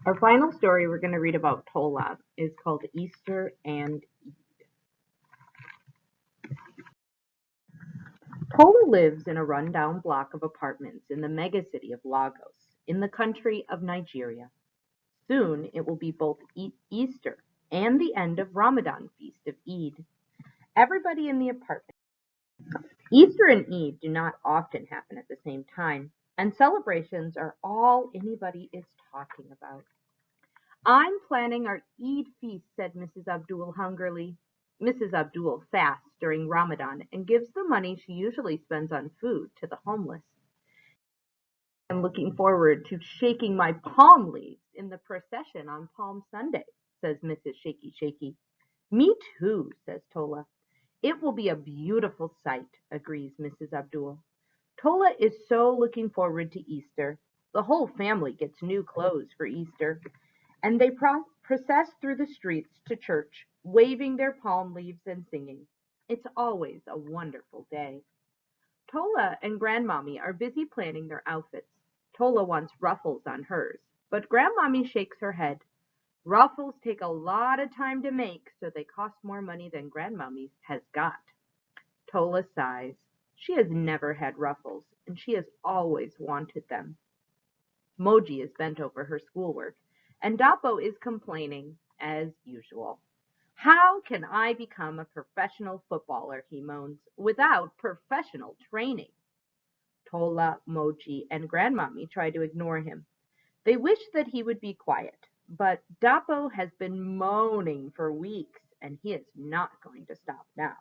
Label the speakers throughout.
Speaker 1: Our final story we're going to read about Tola is called Easter and Tola lives in a rundown block of apartments in the megacity of Lagos, in the country of Nigeria. Soon it will be both Easter and the end of Ramadan feast of Eid. Everybody in the apartment. Easter and Eid do not often happen at the same time, and celebrations are all anybody is talking about. I'm planning our Eid feast, said Mrs. Abdul hungrily. Mrs. Abdul fasts during Ramadan and gives the money she usually spends on food to the homeless. I'm looking forward to shaking my palm leaves in the procession on Palm Sunday, says Mrs. Shaky Shaky. Me too, says Tola. It will be a beautiful sight, agrees Mrs. Abdul. Tola is so looking forward to Easter. The whole family gets new clothes for Easter, and they process through the streets to church, waving their palm leaves and singing. It's always a wonderful day. Tola and Grandmommy are busy planning their outfits. Tola wants ruffles on hers, but Grandmommy shakes her head. Ruffles take a lot of time to make, so they cost more money than Grandmommy has got. Tola sighs. She has never had ruffles, and she has always wanted them. Moji is bent over her schoolwork, and Dapo is complaining, as usual. How can I become a professional footballer, he moans, without professional training? Tola, Moji, and Grandmommy try to ignore him. They wish that he would be quiet, but Dapo has been moaning for weeks, and he is not going to stop now.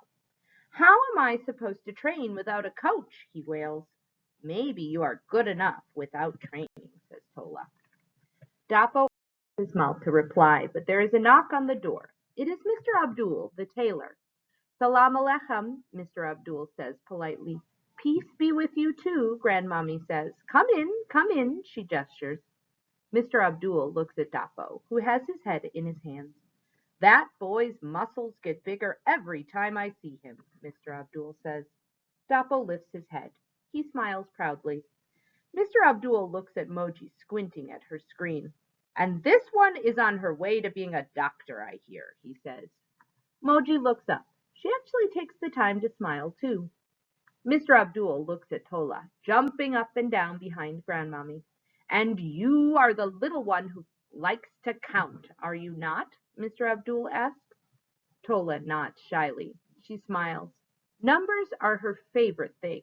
Speaker 1: How am I supposed to train without a coach? He wails. Maybe you are good enough without training, says Tola. Dapo opens his mouth to reply, but there is a knock on the door. It is Mr. Abdul, the tailor. Salam alechem, Mr. Abdul says politely. Peace be with you too, Grandmommy says. Come in, she gestures. Mr. Abdul looks at Dapo, who has his head in his hands. That boy's muscles get bigger every time I see him, Mr. Abdul says. Dapo lifts his head. He smiles proudly. Mr. Abdul looks at Moji squinting at her screen. And this one is on her way to being a doctor, I hear, he says. Moji looks up. She actually takes the time to smile, too. Mr. Abdul looks at Tola, jumping up and down behind Grandmommy. And you are the little one who likes to count, are you not? Mr. Abdul asks. Tola nods shyly. She smiles. Numbers are her favorite thing.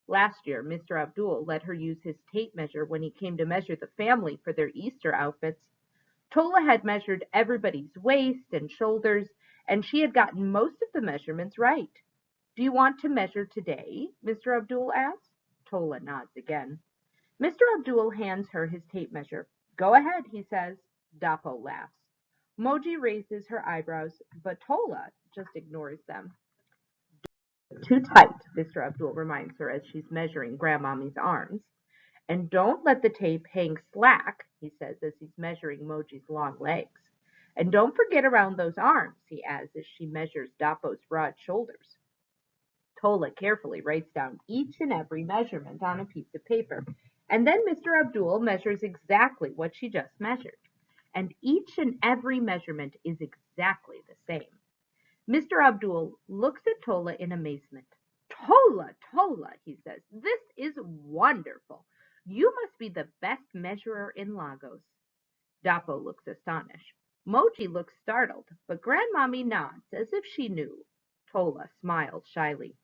Speaker 1: Last year, Mr. Abdul let her use his tape measure when he came to measure the family for their Easter outfits. Tola had measured everybody's waist and shoulders, and she had gotten most of the measurements right. Do you want to measure today? Mr. Abdul asks. Tola nods again. Mr. Abdul hands her his tape measure. Go ahead, he says. Dapo laughs. Moji raises her eyebrows, but Tola just ignores them. Too tight, Mr. Abdul reminds her as she's measuring Grandmommy's arms. And don't let the tape hang slack, he says as he's measuring Moji's long legs. And don't forget around those arms, he adds as she measures Dapo's broad shoulders. Tola carefully writes down each and every measurement on a piece of paper, and then Mr. Abdul measures exactly what she just measured. And each and every measurement is exactly the same. Mr. Abdul looks at Tola in amazement. Tola, Tola, he says, this is wonderful. You must be the best measurer in Lagos. Dapo looks astonished. Moji looks startled, but Grandmommy nods as if she knew. Tola smiled shyly.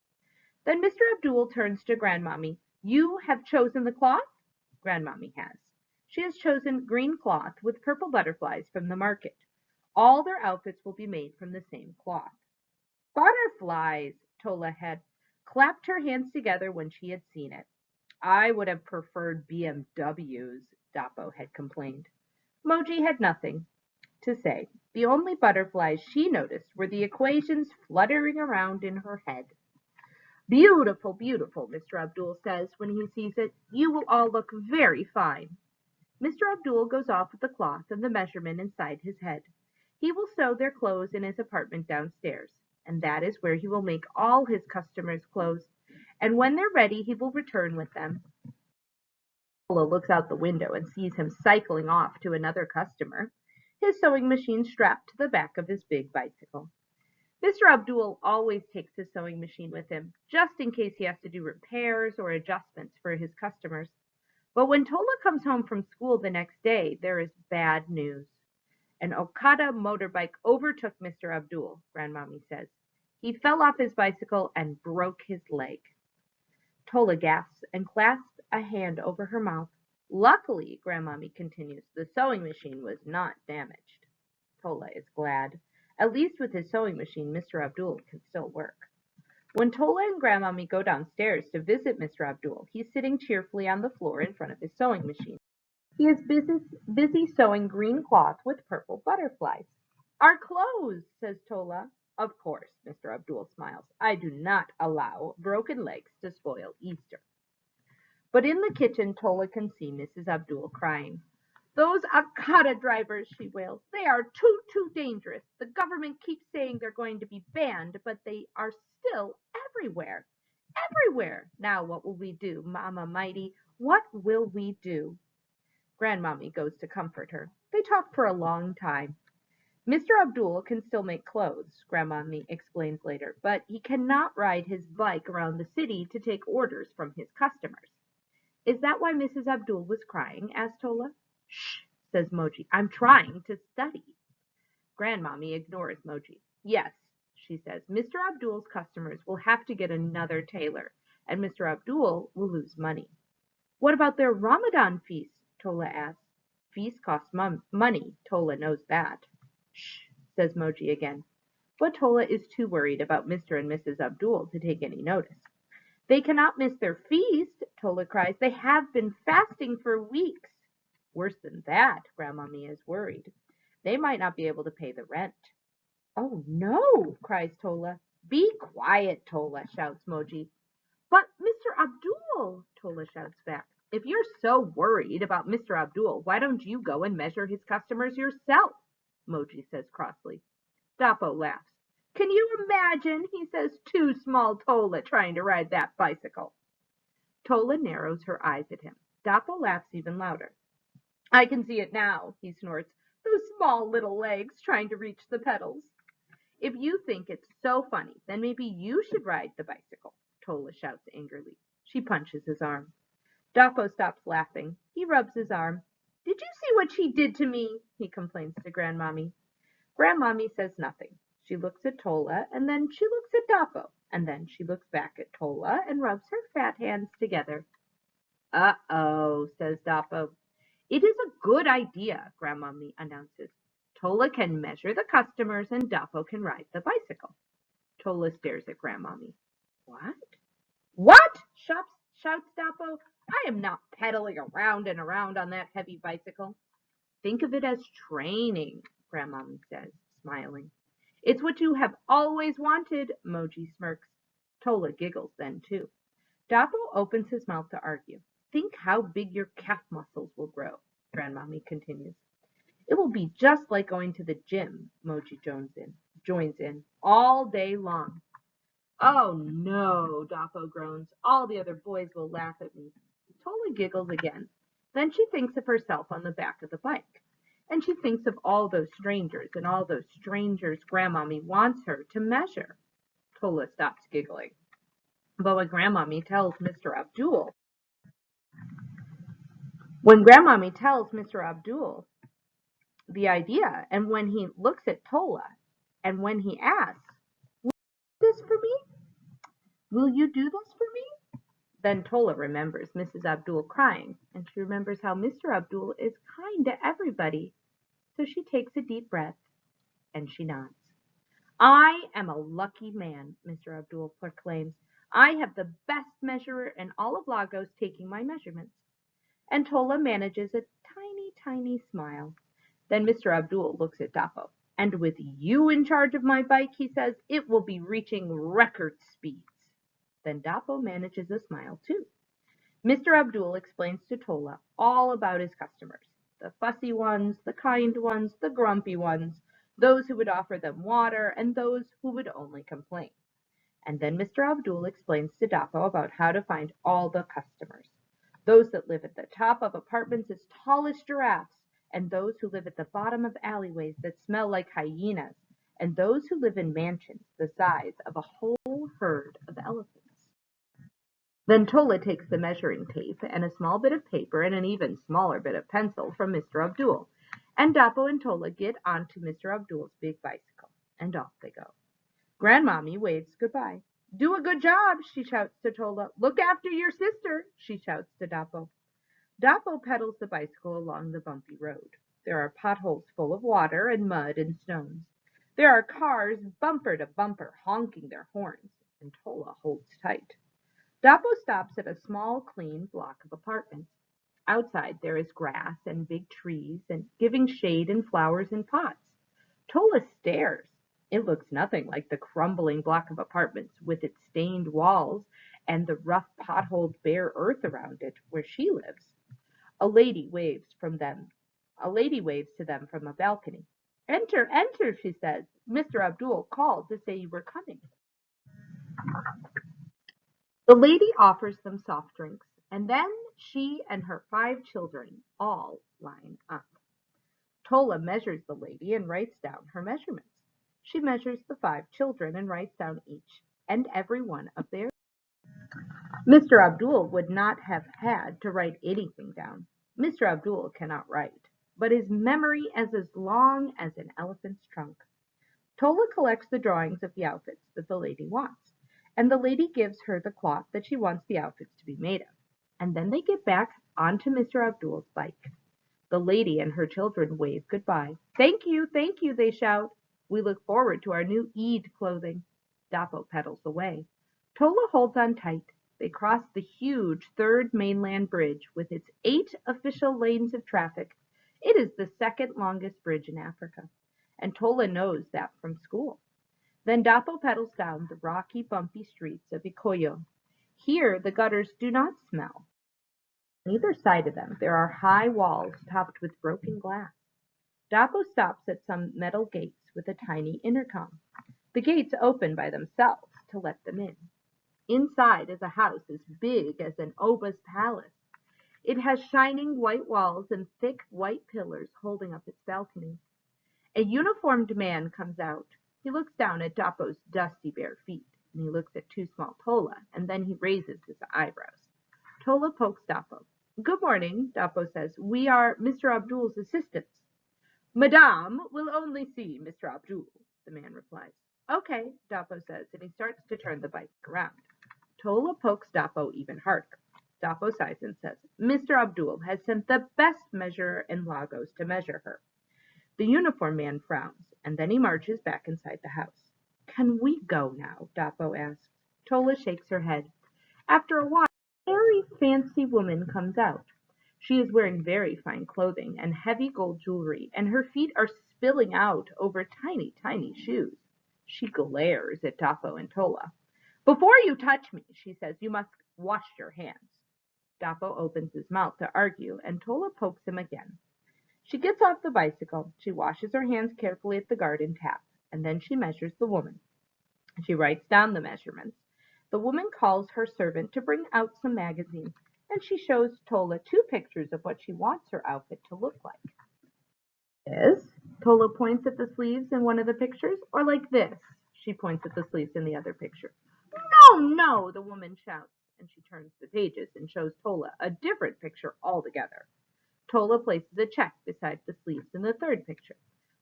Speaker 1: Then Mr. Abdul turns to Grandmommy. You have chosen the cloth? Grandmommy has. She has chosen green cloth with purple butterflies from the market. All their outfits will be made from the same cloth. Butterflies! Tola had clapped her hands together when she had seen it. I would have preferred BMWs, Dapo had complained. Moji had nothing to say. The only butterflies she noticed were the equations fluttering around in her head. Beautiful, beautiful, Mr. Abdul says when he sees it. You will all look very fine. Mr. Abdul goes off with the cloth and the measurement inside his head. He will sew their clothes in his apartment downstairs, and that is where he will make all his customers' clothes. And when they're ready, he will return with them. Tola looks out the window and sees him cycling off to another customer, his sewing machine strapped to the back of his big bicycle. Mr. Abdul always takes his sewing machine with him, just in case he has to do repairs or adjustments for his customers. But when Tola comes home from school the next day, there is bad news. An Okada motorbike overtook Mr. Abdul, Grandmommy says. He fell off his bicycle and broke his leg. Tola gasps and clasps a hand over her mouth. Luckily, Grandmommy continues, the sewing machine was not damaged. Tola is glad. At least with his sewing machine, Mr. Abdul can still work. When Tola and Grandmommy go downstairs to visit Mr. Abdul, he's sitting cheerfully on the floor in front of his sewing machine. He is busy sewing green cloth with purple butterflies. Our clothes, says Tola. Of course, Mr. Abdul smiles. I do not allow broken legs to spoil Easter. But in the kitchen, Tola can see Mrs. Abdul crying. Those Akata drivers, she wails. They are too dangerous. The government keeps saying they're going to be banned, but they are still everywhere. Everywhere. Now what will we do, Mama Mighty? What will we do? Grandmommy goes to comfort her. They talk for a long time. Mr. Abdul can still make clothes, Grandmommy explains later, but he cannot ride his bike around the city to take orders from his customers. Is that why Mrs. Abdul was crying? Asked Tola. Shh, says Moji. I'm trying to study. Grandmommy ignores Moji. Yes, she says, Mr. Abdul's customers will have to get another tailor, and Mr. Abdul will lose money. What about their Ramadan feast? Tola asks. Feasts cost money. Tola knows that. Shh, says Moji again. But Tola is too worried about Mr. and Mrs. Abdul to take any notice. They cannot miss their feast, Tola cries. They have been fasting for weeks. Worse than that, Grandmommy is worried. They might not be able to pay the rent. Oh, no, cries Tola. Be quiet, Tola, shouts Moji. But Mr. Abdul, Tola shouts back. If you're so worried about Mr. Abdul, why don't you go and measure his customers yourself? Moji says crossly. Dapo laughs. Can you imagine, he says, two small Tola trying to ride that bicycle. Tola narrows her eyes at him. Dapo laughs even louder. I can see it now, he snorts. Those small little legs trying to reach the pedals. If you think it's so funny, then maybe you should ride the bicycle, Tola shouts angrily. She punches his arm. Dapo stops laughing. He rubs his arm. Did you see what she did to me? He complains to Grandmommy. Grandmommy says nothing. She looks at Tola, and then she looks at Dapo, and then she looks back at Tola and rubs her fat hands together. Uh-oh, says Dapo. It is a good idea, Grandmommy announces. Tola can measure the customers, and Dapo can ride the bicycle. Tola stares at Grandmommy. What? What? Shouts Dapo. I am not pedaling around and around on that heavy bicycle. Think of it as training, Grandmommy says, smiling. It's what you have always wanted, Moji smirks. Tola giggles then, too. Dapo opens his mouth to argue. Think how big your calf muscles will grow, Grandmommy continues. It will be just like going to the gym, Moji joins in, all day long. Oh no, Dapo groans. All the other boys will laugh at me. Tola giggles again. Then she thinks of herself on the back of the bike. And she thinks of all those strangers and all those strangers Grandmommy wants her to measure. Tola stops giggling. But when Grandmommy tells Mr. Abdul the idea, and when he looks at Tola, and when he asks, will you do this for me? Will you do this for me? Then Tola remembers Mrs. Abdul crying, and she remembers how Mr. Abdul is kind to everybody. So she takes a deep breath, and she nods. I am a lucky man, Mr. Abdul proclaims. I have the best measurer in all of Lagos taking my measurements. And Tola manages a tiny smile. Then Mr. Abdul looks at Dapo. And with you in charge of my bike, he says, it will be reaching record speeds. Then Dapo manages a smile too. Mr. Abdul explains to Tola all about his customers. The fussy ones, the kind ones, the grumpy ones, those who would offer them water, and those who would only complain. And then Mr. Abdul explains to Dapo about how to find all the customers. those that live at the top of apartments as tall as giraffes, and those who live at the bottom of alleyways that smell like hyenas, and those who live in mansions the size of a whole herd of elephants. Then Tola takes the measuring tape and a small bit of paper and an even smaller bit of pencil from Mr. Abdul, and Dapo and Tola get onto Mr. Abdul's big bicycle, and off they go. Grandmommy waves goodbye. Do a good job, she shouts to Tola. Look after your sister, she shouts to Dapo. Dapo pedals the bicycle along the bumpy road. There are potholes full of water and mud and stones. There are cars bumper to bumper honking their horns, and Tola holds tight. Dapo stops at a small, clean block of apartments. Outside there is grass and big trees and giving shade and flowers in pots. Tola stares. It looks nothing like the crumbling block of apartments with its stained walls and the rough potholed bare earth around it where she lives. A lady waves to them from a balcony. Enter, enter, she says. Mr. Abdul called to say you were coming. The lady offers them soft drinks, and then she and her 5 children all line up. Tola measures the lady and writes down her measurements. She measures the 5 children and writes down each and every one of theirs. Mr. Abdul would not have had to write anything down. Mr. Abdul cannot write, but his memory is as long as an elephant's trunk. Tola collects the drawings of the outfits that the lady wants, and the lady gives her the cloth that she wants the outfits to be made of. And then they get back onto Mr. Abdul's bike. The lady and her children wave goodbye. Thank you, they shout. We look forward to our new Eid clothing. Dapo pedals away. Tola holds on tight. They cross the huge third mainland bridge with its 8 official lanes of traffic. It is the second longest bridge in Africa, and Tola knows that from school. Then Dapo pedals down the rocky, bumpy streets of Ikoyo. Here the gutters do not smell. On either side of them there are high walls topped with broken glass. Dapo stops at some metal gates with a tiny intercom. The gates open by themselves to let them in. Inside is a house as big as an Oba's palace. It has shining white walls and thick white pillars holding up its balcony. A uniformed man comes out. He looks down at Dapo's dusty bare feet, and he looks at Too Small Tola, and then he raises his eyebrows. Tola pokes Dapo. Good morning, Dapo says. We are Mr. Abdul's assistants. Madame will only see Mr. Abdul, the man replies. Okay, Dapo says, and he starts to turn the bike around. Tola pokes Dapo even harder. Dapo sighs and says, Mr. Abdul has sent the best measurer in Lagos to measure her. The uniformed man frowns, and then he marches back inside the house. Can we go now? Dapo asks. Tola shakes her head. After a while, a very fancy woman comes out. She is wearing very fine clothing and heavy gold jewelry, and her feet are spilling out over tiny, tiny shoes. She glares at Dapo and Tola. Before you touch me, she says, you must wash your hands. Dapo opens his mouth to argue, and Tola pokes him again. She gets off the bicycle. She washes her hands carefully at the garden tap, and then she measures the woman. She writes down the measurements. The woman calls her servant to bring out some magazines, and she shows Tola 2 pictures of what she wants her outfit to look like. This, Tola points at the sleeves in one of the pictures, or like this, she points at the sleeves in the other picture. No, no, the woman shouts, and she turns the pages and shows Tola a different picture altogether. Tola places a check beside the sleeves in the third picture.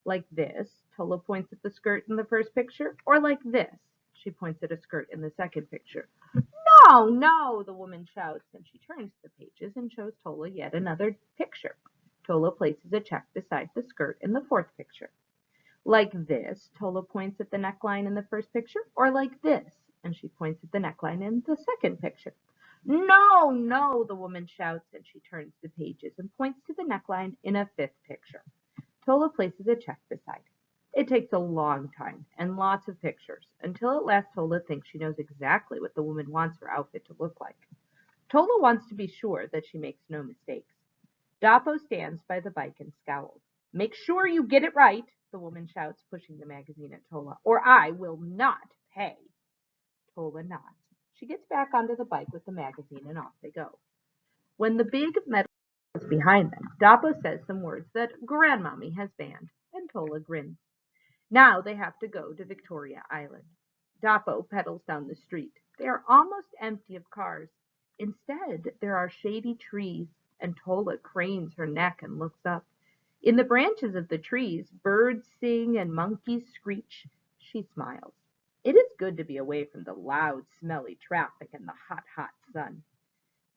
Speaker 1: Like this, Tola points at the skirt in the first picture, or like this, she points at a skirt in the second picture. No, no, the woman shouts, and she turns the pages and shows Tola yet another picture. Tola places a check beside the skirt in the fourth picture. Like this, Tola points at the neckline in the first picture, or like this, and she points at the neckline in the second picture. No, no, the woman shouts, and she turns the pages and points to the neckline in a fifth picture. Tola places a check beside. It takes a long time and lots of pictures, until at last Tola thinks she knows exactly what the woman wants her outfit to look like. Tola wants to be sure that she makes no mistakes. Dapo stands by the bike and scowls. Make sure you get it right, the woman shouts, pushing the magazine at Tola, or I will not pay. Tola nods. She gets back onto the bike with the magazine, and off they go. When the big metal is behind them, Dapo says some words that Grandmommy has banned, and Tola grins. Now they have to go to Victoria Island. Dapo pedals down the street. They are almost empty of cars. Instead, there are shady trees, and Tola cranes her neck and looks up. In the branches of the trees, birds sing and monkeys screech. She smiles. It is good to be away from the loud, smelly traffic and the hot, hot sun.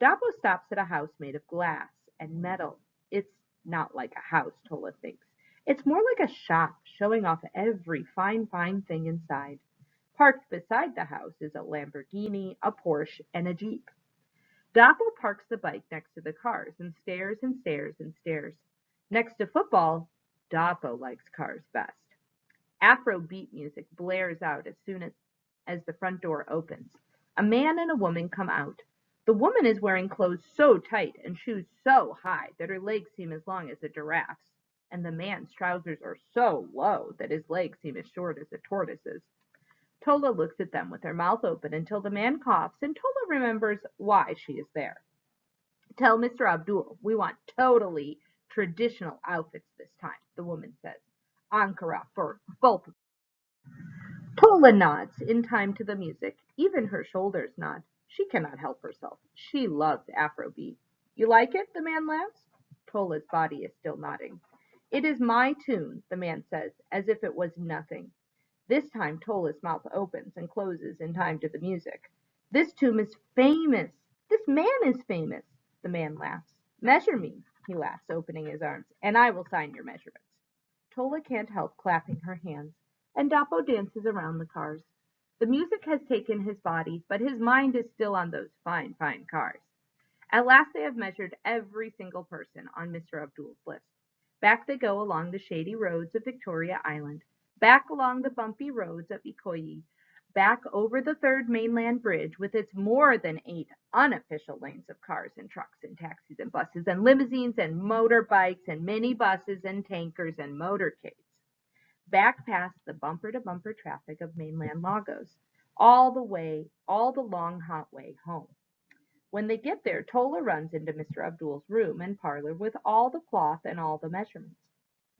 Speaker 1: Dapo stops at a house made of glass and metal. It's not like a house, Tola thinks. It's more like a shop, showing off every fine, fine thing inside. Parked beside the house is a Lamborghini, a Porsche, and a Jeep. Dapo parks the bike next to the cars and stares and stares and stares. Next to football, Dapo likes cars best. Afro beat music blares out as soon as the front door opens. A man and a woman come out. The woman is wearing clothes so tight and shoes so high that her legs seem as long as a giraffe's, and the man's trousers are so low that his legs seem as short as a tortoise's. Tola looks at them with her mouth open until the man coughs, and Tola remembers why she is there. Tell Mr. Abdul we want totally traditional outfits this time, the woman says. Ankara for both. Tola nods in time to the music. Even her shoulders nod. She cannot help herself. She loves Afrobeat. You like it? The man laughs. Tola's body is still nodding. It is my tune, the man says, as if it was nothing. This time Tola's mouth opens and closes in time to the music. This tune is famous. This man is famous. The man laughs. Measure me, he laughs, opening his arms, and I will sign your measurements. Tola can't help clapping her hands, and Dapo dances around the cars. The music has taken his body, but his mind is still on those fine, fine cars. At last they have measured every single person on Mr. Abdul's list. Back they go along the shady roads of Victoria Island, back along the bumpy roads of Ikoyi, back over the third mainland bridge with its more than 8 unofficial lanes of cars and trucks and taxis and buses and limousines and motorbikes and minibuses and tankers and motorcades. Back past the bumper-to-bumper traffic of mainland Lagos, all the long hot way home. When they get there, Tola runs into Mr. Abdul's room and parlor with all the cloth and all the measurements.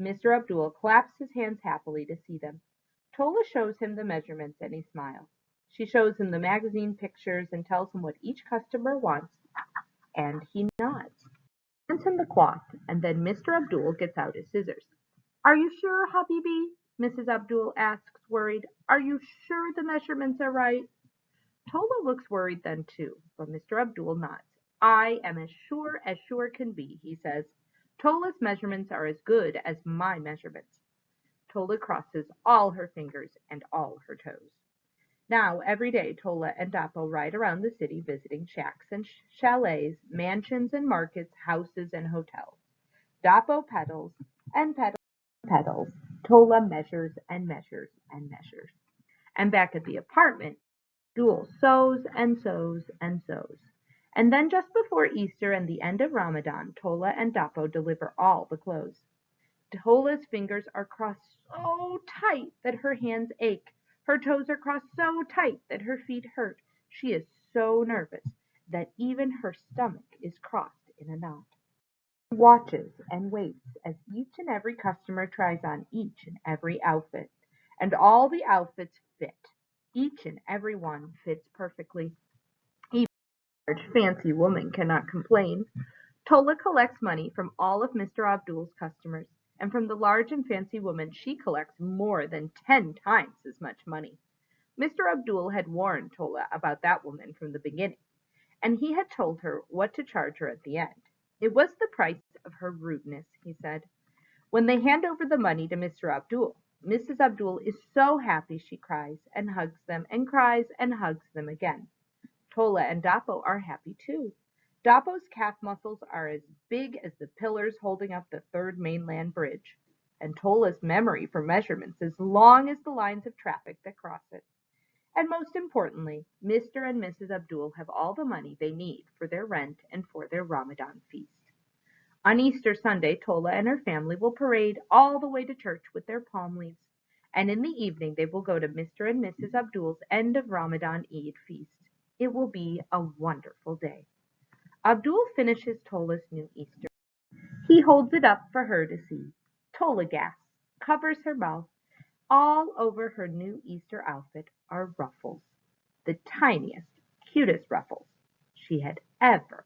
Speaker 1: Mr. Abdul claps his hands happily to see them. Tola shows him the measurements and he smiles. She shows him the magazine pictures and tells him what each customer wants, and he nods. He hands him the cloth, and then Mr. Abdul gets out his scissors. Are you sure, Habibi? Mrs. Abdul asks, worried. Are you sure the measurements are right? Tola looks worried then too, but Mr. Abdul nods. I am as sure can be, he says. Tola's measurements are as good as my measurements. Tola crosses all her fingers and all her toes. Now, every day, Tola and Dapo ride around the city visiting shacks and chalets, mansions and markets, houses and hotels. Dapo pedals and pedals and pedals. Tola measures and measures and measures. And back at the apartment, Abdul sews and sews and sews. And then just before Easter and the end of Ramadan, Tola and Dapo deliver all the clothes. Tola's fingers are crossed so tight that her hands ache. Her toes are crossed so tight that her feet hurt. She is so nervous that even her stomach is crossed in a knot. She watches and waits as each and every customer tries on each and every outfit. And all the outfits fit. Each and every one fits perfectly. Even a large, fancy woman cannot complain. Tola collects money from all of Mr. Abdul's customers, and from the large and fancy woman she collects more than 10 times as much money. Mr. Abdul had warned Tola about that woman from the beginning, and he had told her what to charge her at the end. It was the price of her rudeness, he said. When they hand over the money to Mr. Abdul, Mrs. Abdul is so happy she cries and hugs them and cries and hugs them again. Tola and Dapo are happy too. Dapo's calf muscles are as big as the pillars holding up the third mainland bridge, and Tola's memory for measurements as long as the lines of traffic that cross it. And most importantly, Mr. and Mrs. Abdul have all the money they need for their rent and for their Ramadan feast. On Easter Sunday, Tola and her family will parade all the way to church with their palm leaves, and in the evening they will go to Mr. and Mrs. Abdul's end of Ramadan Eid feast. It will be a wonderful day. Abdul finishes Tola's new Easter. He holds it up for her to see. Tola gasps, covers her mouth. All over her new Easter outfit are ruffles, the tiniest, cutest ruffles she had ever